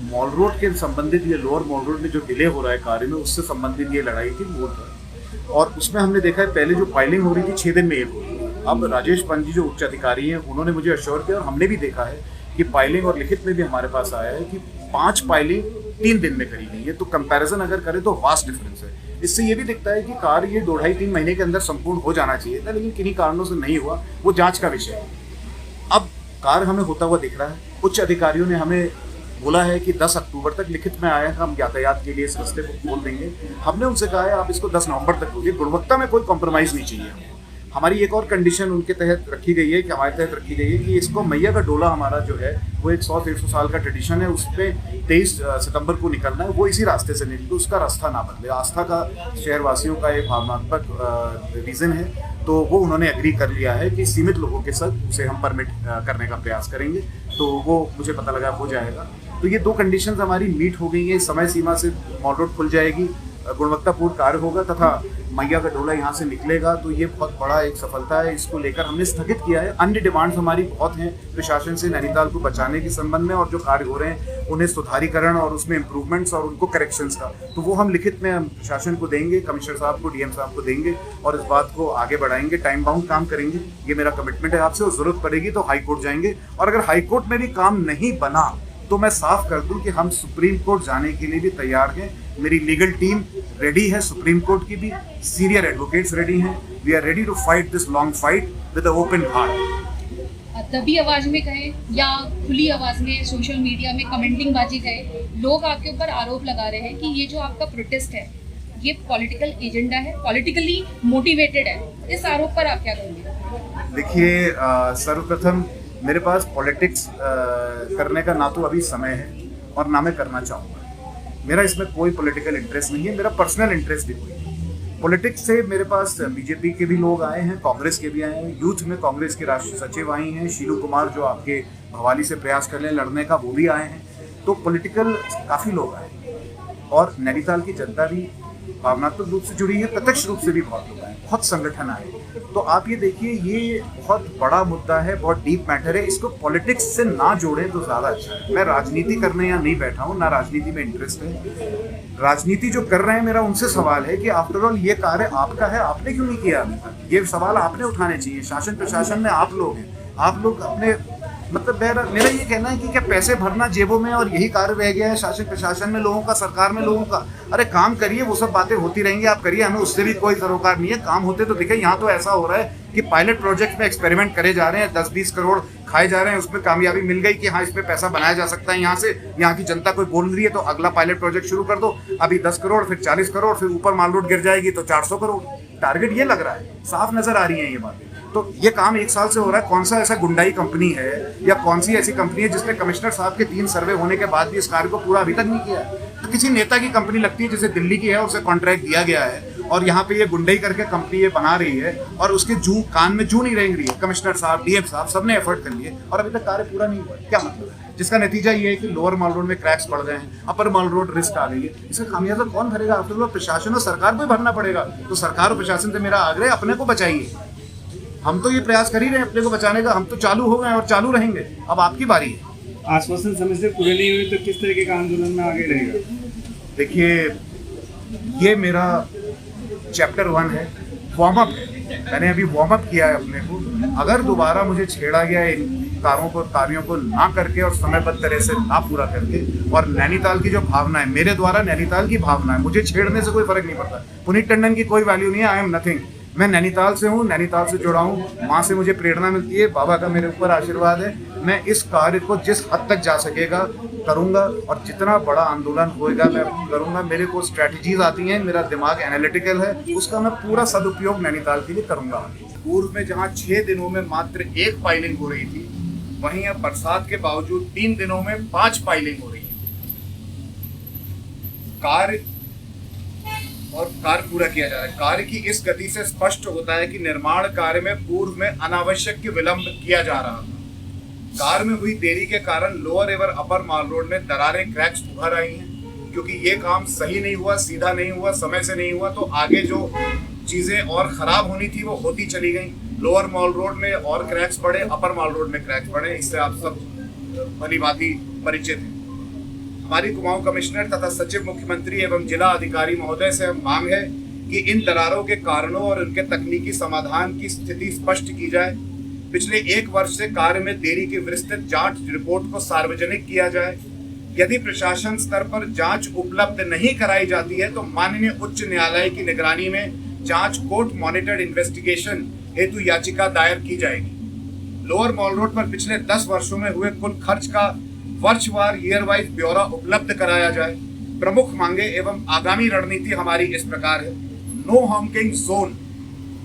Mall road के संबंधित, ये लोअर मॉल रोड में जो डिले हो रहा है कार्य में, उससे संबंधित ये लड़ाई थी मूल पर। और उसमें हमने देखा है पहले जो फाइलिंग हो रही थी 6 दिन में एक हो रही थी। अब राजेश पंत जी जो उच्च अधिकारी हैं उन्होंने मुझे अश्योर किया, और हमने भी देखा है कि फाइलिंग और लिखित में भी हमारे पास आया है कि 5 फाइलिंग 3 दिन में करी गई है। तो कंपैरिजन अगर करें तो वास्ट डिफरेंस है। इससे ये भी दिखता है कि कार्य ये 2-2.5-3 महीने के अंदर संपूर्ण हो जाना चाहिए था, लेकिन किन्हीं कारणों से नहीं हुआ, वो जांच का विषय है। अब कार्य हमें होता हुआ दिख रहा है। उच्च अधिकारियों ने हमें बोला है कि 10 अक्टूबर तक लिखित में आया, हम यातायात के लिए इस रास्ते को खोल देंगे। हमने उनसे कहा है आप इसको 10 नवंबर तक खोलिए, गुणवत्ता में कोई कॉम्प्रोमाइज़ नहीं चाहिए हमको। हमारी एक और कंडीशन उनके तहत रखी गई है कि हमारे तहत रखी गई है कि इसको मैया का डोला हमारा जो है वो एक 100-150 साल का ट्रेडिशन है, उस पर 23 सितंबर को निकलना है, वो इसी रास्ते से निकले, उसका रास्ता ना बदले। आस्था का शहरवासियों का एक भावनात्मक रीज़न है, तो वो उन्होंने एग्री कर लिया है कि सीमित लोगों के साथ उसे हम परमिट करने का प्रयास करेंगे। तो वो मुझे पता लगा हो जाएगा। तो ये 2 कंडीशंस हमारी मीट हो गई हैं। समय सीमा से मॉल रोड खुल जाएगी, गुणवत्तापूर्ण कार्य होगा तथा मैया का डोला यहाँ से निकलेगा। तो ये बहुत बड़ा एक सफलता है, इसको लेकर हमने स्थगित किया है। अन्य डिमांड्स हमारी बहुत हैं प्रशासन से नैनीताल को बचाने के संबंध में, और जो कार्य हो रहे हैं उन्हें सुधारीकरण और उसमें इम्प्रूवमेंट्स और उनको करेक्शंस का, तो वो हम लिखित में प्रशासन को देंगे, कमिश्नर साहब को, डीएम साहब को देंगे और इस बात को आगे बढ़ाएंगे। टाइम बाउंड काम करेंगे, ये मेरा कमिटमेंट है आपसे। और जरूरत पड़ेगी तो हाई कोर्ट जाएंगे, और अगर हाई कोर्ट में भी काम नहीं बना तो मैं साफ कर दूं कि हम सुप्रीम कोर्ट जाने के लिए भी तैयार हैं। मेरी लीगल टीम रेडी है, सुप्रीम कोर्ट की भी सीनियर एडवोकेट्स रेडी हैं। We are ready to fight this long fight with a open heart. दबी आवाज में कहे या खुली आवाज में सोशल मीडिया में कमेंटिंग बाजी कहे, लोग आपके ऊपर आरोप लगा रहे हैं कि ये जो आपका प्रोटेस्ट है ये पॉलिटिकल एजेंडा है, पॉलिटिकली मोटिवेटेड है। इस आरोप पर आप क्या कहेंगे? देखिए, सर्वप्रथम मेरे पास पॉलिटिक्स करने का ना तो अभी समय है और ना मैं करना चाहूँगा। मेरा इसमें कोई पॉलिटिकल इंटरेस्ट नहीं है, मेरा पर्सनल इंटरेस्ट भी कोई नहीं। पॉलिटिक्स से मेरे पास बीजेपी के भी लोग आए हैं, कांग्रेस के भी आए हैं, यूथ में कांग्रेस के राष्ट्रीय सचिव आए हैं, शीलू कुमार जो आपके भवाली से प्रयास कर रहे हैं लड़ने का, वो भी आए हैं। तो पॉलिटिकल काफ़ी लोग आए हैं, और नैनीताल की जनता भी भावनात्मक रूप से जुड़ी है, प्रत्यक्ष रूप से भी बहुत लोग आए, बहुत संगठन आए। तो आप ये देखिए, ये बहुत बड़ा मुद्दा है, बहुत डीप मैटर है, इसको पॉलिटिक्स से ना जोड़ें तो ज़्यादा अच्छा है। मैं राजनीति करने यहाँ नहीं बैठा हूँ, ना राजनीति में इंटरेस्ट है। राजनीति जो कर रहे हैं, मेरा उनसे सवाल है कि आफ्टर ऑल ये कार्य आपका है, आपने क्यों नहीं किया अभी तक? ये सवाल आपने उठाने चाहिए। शासन प्रशासन में आप लोग हैं, आप लोग अपने मतलब मेरा ये कहना है कि क्या पैसे भरना जेबों में और यही कार्य रह गया है शासन प्रशासन में लोगों का, सरकार में लोगों का? अरे काम करिए, वो सब बातें होती रहेंगी, आप करिए, हमें उससे भी कोई सरोकार नहीं है। काम होते तो दिखे। यहाँ तो ऐसा हो रहा है कि पायलट प्रोजेक्ट में एक्सपेरिमेंट करे जा रहे हैं, 10-20 करोड़ खाए जा रहे हैं, उसमें कामयाबी मिल गई कि हाँ इसमें पैसा बनाया जा सकता है यहाँ से, यहाँ की जनता कोई बोल रही है तो अगला पायलट प्रोजेक्ट शुरू कर दो। अभी 10 करोड़, फिर 40 करोड़, फिर ऊपर माल रोड गिर जाएगी तो 400 करोड़। टारगेट ये लग रहा है, साफ नजर आ रही है ये बातें। तो ये काम 1 साल से हो रहा है। कौन सा ऐसा गुंडाई कंपनी है या कौन सी ऐसी कंपनी है जिसने कमिश्नर साहब के 3 सर्वे होने के बाद भी इस कार्य को पूरा अभी तक नहीं किया है? तो किसी नेता की कंपनी लगती है, जैसे दिल्ली की है, उसे कॉन्ट्रैक्ट दिया गया है और यहाँ पे ये गुंडाई करके कंपनी ये बना रही है और उसके कान में जू नहीं रेंग रही है। कमिश्नर साहब, डीएम साहब सबने एफर्ट कर लिए और अभी तक कार्य पूरा नहीं हुआ। क्या मतलब है? जिसका नतीजा ये है कि लोअर मॉल रोड में क्रैक्स पड़ गए हैं, अपर मॉल रोड रिस्क आ गई है। इसका खामियाजा कौन भरेगा? आफ्टर ऑल प्रशासन और सरकार को ही भरना पड़ेगा। तो सरकार और प्रशासन से मेरा आग्रह, अपने को बचाइए। हम तो ये प्रयास कर ही रहे हैं अपने को बचाने का, हम तो चालू हो गए और चालू रहेंगे। अब आपकी बारी है। आश्वासन समय से पूरे नहीं हुए तो किस तरीके का आंदोलन में आगे रहेगा? देखिए, ये मेरा चैप्टर 1 है, वार्म अप है। मैंने अभी वार्म अप किया है अपने को। अगर दोबारा मुझे छेड़ा गया इन कार्यों को ना करके और समयबद्ध तरह से ना पूरा करके, और नैनीताल की जो भावना है, मेरे द्वारा नैनीताल की भावना है, मुझे छेड़ने से कोई फर्क नहीं पड़ता। पुनीत टंडन की कोई वैल्यू नहीं है, आई एम नथिंग। मैं नैनीताल से हूँ, नैनीताल से जुड़ा हूँ, माँ से मुझे प्रेरणा मिलती है, बाबा का मेरे ऊपर आशीर्वाद है। मैं इस कार्य को जिस हद तक जा सकेगा करूँगा, और जितना बड़ा आंदोलन होएगा मैं करूँगा। मेरे को स्ट्रैटेजीज आती हैं, मेरा दिमाग एनालिटिकल है, उसका मैं पूरा सदुपयोग नैनीताल के लिए करूँगा। पूर्व में जहाँ 6 दिनों में मात्र 1 फाइलिंग हो रही थी, वहीं अब बरसात के बावजूद 3 दिनों में 5 फाइलिंग हो रही है। कार्य पूरा किया जा रहा है। कार्य की इस गति से स्पष्ट होता है कि निर्माण कार्य में पूर्व में अनावश्यक विलंब किया जा रहा था। कार्य में हुई देरी के कारण लोअर एवं अपर माल रोड में दरारें, क्रैक्स उभर आई हैं, क्योंकि ये काम सही नहीं हुआ, सीधा नहीं हुआ, समय से नहीं हुआ। तो आगे जो चीजें और खराब होनी थी वो होती चली गई। लोअर मॉल रोड में और क्रैक्स पड़े, अपर मॉल रोड में क्रैक्स पड़े। इससे आप सब भली भांति परिचित हैं। हमारी कुमाऊं कमिश्नर तथा सचिव मुख्यमंत्री एवं जिला अधिकारी महोदय से मांग है कि इन दरारों के कारणों और उनके तकनीकी समाधान की स्थिति स्पष्ट की जाए। पिछले 1 वर्ष से कार्य में देरी की विस्तृत जांच रिपोर्ट को सार्वजनिक किया जाए। यदि प्रशासन स्तर पर जांच उपलब्ध नहीं कराई जाती है तो माननीय उच्च न्यायालय की निगरानी में जांच कोर्ट मॉनिटर्ड इन्वेस्टिगेशन हेतु याचिका दायर की जाएगी। लोअर मॉल रोड पर पिछले 10 वर्षों में हुए कुल खर्च का वर्षवार ईयर वाइज ब्यौरा उपलब्ध कराया जाए। प्रमुख मांगे एवं आगामी रणनीति हमारी इस प्रकार है। नो हॉकिंग जोन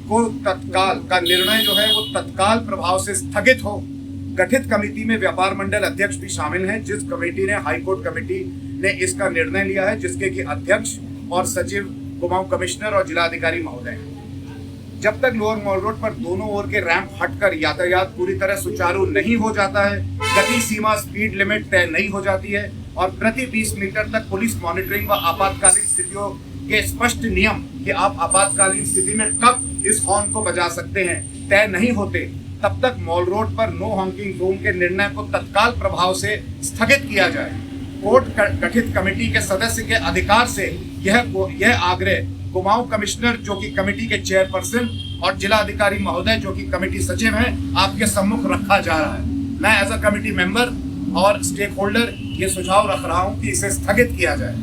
को तत्काल का निर्णय जो है वो तत्काल प्रभाव से स्थगित हो। गठित कमेटी में व्यापार मंडल अध्यक्ष भी शामिल हैं, जिस कमेटी ने हाईकोर्ट कमेटी ने इसका निर्णय लिया है, जिसके कि अध्यक्ष और सचिव कुमाऊं कमिश्नर और जिलाधिकारी महोदय हैं। जब तक लोअर मॉल रोड पर दोनों ओर के रैंप हटकर यातायात पूरी तरह सुचारू नहीं हो जाता है, गति सीमा स्पीड लिमिट तय नहीं हो जाती है और प्रति 20 मीटर तक पुलिस मॉनिटरिंग व आपातकालीन स्थितियों के स्पष्ट नियम कि आप आपातकालीन स्थिति में कब इस हॉर्न को बजा सकते हैं तय नहीं होते, तब तक मॉल रोड पर नो हॉकिंग जोन के निर्णय को तत्काल प्रभाव से स्थगित किया जाए। कोर्ट गठित कमेटी के सदस्य के अधिकार से यह आग्रह कुमाऊं कमिश्नर जो कि कमेटी के चेयरपर्सन और जिला अधिकारी महोदय जो कि कमेटी सचिव हैं आपके सम्मुख रखा जा रहा है। मैं एज अ कमेटी मेंबर और स्टेक होल्डर ये सुझाव रख रहा हूं कि इसे स्थगित किया जाए।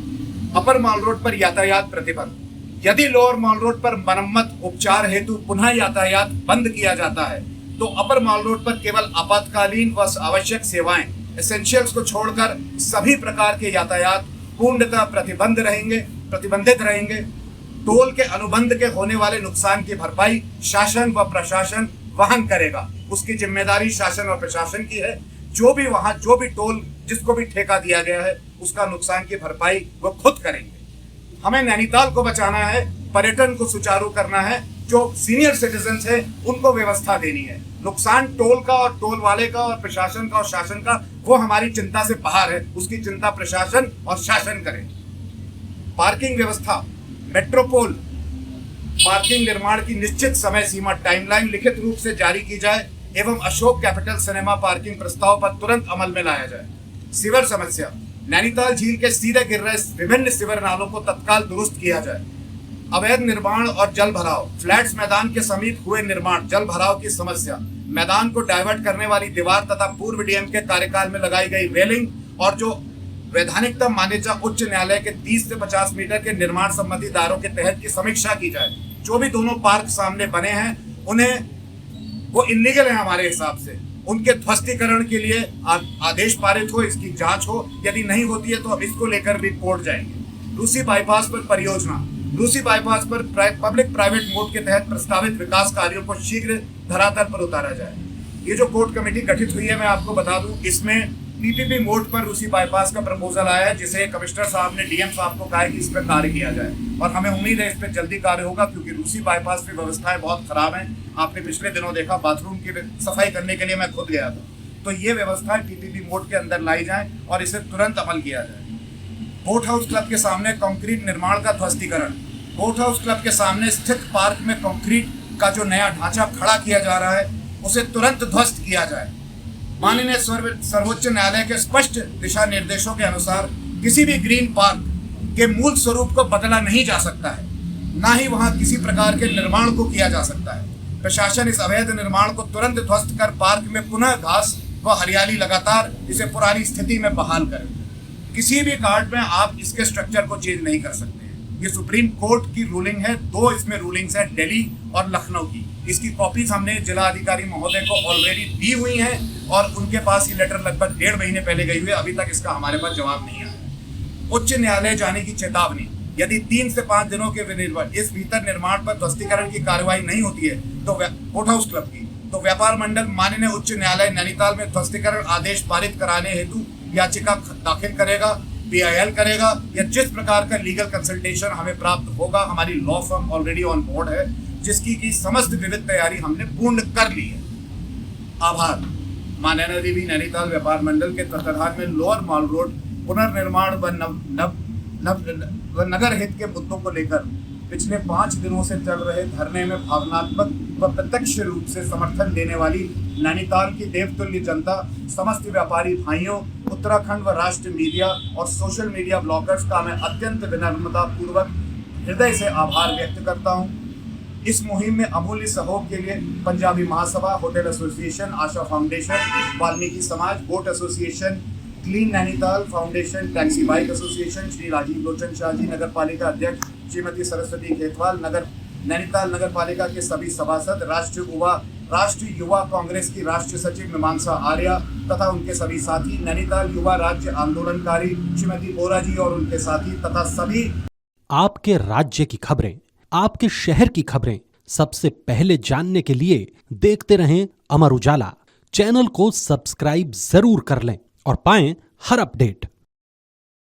अपर मॉल रोड पर यातायात प्रतिबंध। यदि लोअर मॉल रोड पर मरम्मत उपचार हेतु पुनः यातायात बंद किया जाता है तो अपर मॉल रोड पर केवल आपातकालीन व आवश्यक सेवाएं एसेंशियल्स को छोड़कर सभी प्रकार के यातायात पूर्णतः प्रतिबंधित रहेंगे। टोल के अनुबंध के होने वाले नुकसान की भरपाई शासन व प्रशासन वहन करेगा। उसकी जिम्मेदारी शासन और प्रशासन की है। जो भी टोल जिसको भी ठेका दिया गया है उसका नुकसान की भरपाई वो खुद करेंगे। हमें नैनीताल को बचाना है, पर्यटन को सुचारू करना है, जो सीनियर सिटीजन्स है उनको व्यवस्था देनी है। नुकसान टोल का और टोल वाले का और प्रशासन का और शासन का वो हमारी चिंता से बाहर है, उसकी चिंता प्रशासन और शासन करे। पार्किंग व्यवस्था। मेट्रोपोल पार्किंग निर्माण की निश्चित समय सीमा टाइमलाइन लिखित रूप से जारी की जाए एवं अशोक कैपिटल सिनेमा पार्किंग प्रस्ताव पर तुरंत अमल में लाया जाए। सीवर समस्या। नैनीताल झील के सीधे गिर रहे विभिन्न सीवर नालों को तत्काल दुरुस्त किया जाए। अवैध निर्माण और जल भराव। फ्लैट्स मैदान के समीप हुए निर्माण जल भराव की समस्या, मैदान को डाइवर्ट करने वाली दीवार तथा पूर्व डीएम के कार्यकाल में लगाई गई रेलिंग और जो वैधानिकता मान्यता उच्च न्यायालय के 30 से 50 मीटर के निर्माण संबंधी दायरों के तहत की समीक्षा की जाए। जो भी दोनों पार्क सामने बने हैं उन्हें वो इलीगल है हमारे हिसाब से, उनके ध्वस्तीकरण के लिए आदेश पारित हो, इसकी जांच हो। यदि नहीं होती है तो अब इसको लेकर भी कोर्ट जाएंगे। रूसी बाईपास पर परियोजना। रूसी बाईपास पर पब्लिक प्राइवेट मोड के तहत प्रस्तावित विकास कार्यों को शीघ्र धरातल पर उतारा जाए। ये जो कोर्ट कमेटी गठित हुई है मैं आपको बता दूं, इसमें पीपीपी मोड पर रूसी बाईपास का प्रपोजल आया है, जिसे कमिश्नर साहब ने डीएम साहब को कहा है कि इस पर कार्य किया जाए और हमें उम्मीद है इस पर जल्दी कार्य होगा, क्योंकि रूसी बाईपास की व्यवस्थाएं बहुत खराब हैं। आपने पिछले दिनों देखा, बाथरूम की सफाई करने के लिए मैं खुद गया था। तो ये व्यवस्थाएं पीपीपी मोड के अंदर लाई जाए और इसे तुरंत अमल किया जाए। बोट हाउस क्लब के सामने कंक्रीट निर्माण का ध्वस्तीकरण। बोट हाउस क्लब के सामने स्थित पार्क में कंक्रीट का जो नया ढांचा खड़ा किया जा रहा है उसे तुरंत ध्वस्त किया जाए। माननीय सर्वोच्च न्यायालय के स्पष्ट दिशा निर्देशों के अनुसार किसी भी ग्रीन पार्क के मूल स्वरूप को बदला नहीं जा सकता है, ना ही वहां किसी प्रकार के निर्माण को किया जा सकता है। प्रशासन इस अवैध निर्माण को तुरंत ध्वस्त कर पार्क में पुनः घास व हरियाली लगातार इसे पुरानी स्थिति में बहाल करें। किसी भी कार्ड में आप इसके स्ट्रक्चर को चेंज नहीं कर सकते हैं। ये सुप्रीम कोर्ट की रूलिंग है, 2 इसमें रूलिंग्स है, दिल्ली और लखनऊ की। इसकी कॉपीज हमने जिला अधिकारी महोदय को ऑलरेडी दी हुई हैं और उनके पास ये लेटर लगभग 1.5 महीने पहले गई हुई है, अभी तक इसका हमारे पास जवाब नहीं आया। उच्च न्यायालय जाने की चेतावनी। यदि 3 से 5 दिनों के इस भीतर निर्माण पर ध्वस्तीकरण की कार्रवाई नहीं होती है तो बोट हाउस क्लब की तो व्यापार मंडल माननीय उच्च न्यायालय नैनीताल में ध्वस्तीकरण आदेश पारित कराने हेतु याचिका दाखिल करेगा, PIL करेगा, या जिस प्रकार का लीगल कंसल्टेशन हमें प्राप्त होगा। हमारी law firm already on board है, जिसकी की समस्त विविध तैयारी हमने पूर्ण कर ली है। आभार। मां नैना देवी नैनीताल व्यापार मंडल के तत्वाधान में लोअर मॉल रोड पुनर्निर्माण व नगर हित के मुद्दों को लेकर पिछले 5 दिनों से चल रहे धरने में भावनात्मक व प्रत्यक्ष रूप से समर्थन देने वाली नैनीताल की देवतुल्य जनता, समस्त व्यापारी भाइयों, उत्तराखंड व राष्ट्रीय मीडिया और सोशल मीडिया ब्लॉगर्स का मैं अत्यंत विनम्रता पूर्वक हृदय से आभार व्यक्त करता हूं। इस मुहिम में अमूल्य सहयोग के लिए Punjabi Mahasabha, hotel association, Asha foundation, Valmiki Samaj, boat association, clean Nainital foundation, taxi bike association, Shri Rajiv Lochan Shah ji, नगर पालिका अध्यक्ष श्रीमती सरस्वती खेतवाल, नैनीताल नगर पालिका के सभी सभासद, राष्ट्रीय युवा कांग्रेस की राष्ट्रीय सचिव मीमांसा आर्या तथा उनके सभी साथी, नैनीताल युवा राज्य आंदोलनकारी श्रीमती बोरा जी और उनके साथी तथा सभी। आपके राज्य की खबरें, आपके शहर की खबरें सबसे पहले जानने के लिए देखते रहें अमर उजाला। चैनल को सब्सक्राइब जरूर कर लें और पाएं हर अपडेट।